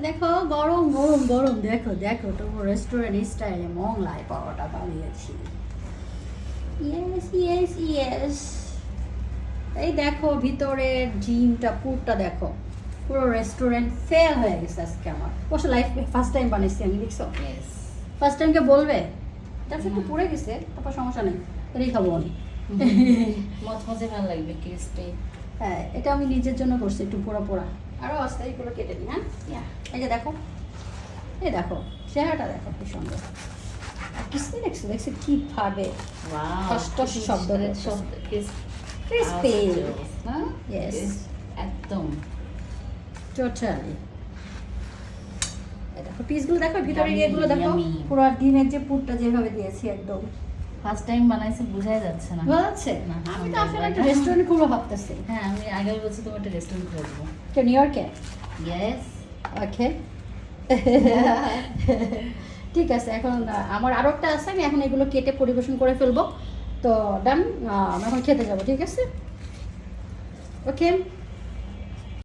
দেখো গরম গরম গরম, দেখো দেখো তোমার রেস্টুরেন্ট স্টাইলে মোগলাই পরোটা বানিয়েছি। Yes yes yes. এই দেখো ভিতরের জিমটা পুরটা দেখো, পুরো রেস্টুরেন্ট ফেল হয়ে গেছে আজকে আমার। অবশ্য লাইফ ফার্স্ট টাইম বানিয়েছি আমি, দেখছো? ফার্স্ট টাইমকে বলবে তারপর একটু পুড়ে গেছে, তারপর সমস্যা নেই, এটাই খাবো আমি। মজমজে ভালো লাগবে, ক্রিস্পি। হ্যাঁ, এটা আমি নিজের জন্য করছি, একটু পোড়া পোড়া। আরও আস্তে এগুলো কেটে নিই। হ্যাঁ, এই যে দেখো, এই দেখো চেহারাটা দেখো কি সুন্দর। আর ক্রিস্পি দেখছো, দেখছো কীভাবে টস শব্দ ক্রিস্পি। হ্যাঁ, ইয়েস, একদম টোটালি। দেখো পিসগুলো দেখো, ভিতরে ইয়েগুলো দেখো, Yummy. পুরো ডিমের যে পুরটা যেভাবে দিয়েছি একদম ফার্স্ট টাইম বানাইছি, বোঝাই যাচ্ছে না। ভালো আছে। না, আমি তো আসলে একটা রেস্টুরেন্ট খুলবো ভাবতেছি। হ্যাঁ, আমি আগে বলছি তোমার একটা রেস্টুরেন্ট খুলবো। তো নিউ ইয়র্কে। ইয়েস। ওকে। ঠিক আছে, এখন আমার আরও একটা আছে, আমি এখন এগুলো কেটে পরিবেশন করে ফেলবো। তো ডান, আমি এখন খেতে যাবো, ঠিক আছে? ওকে।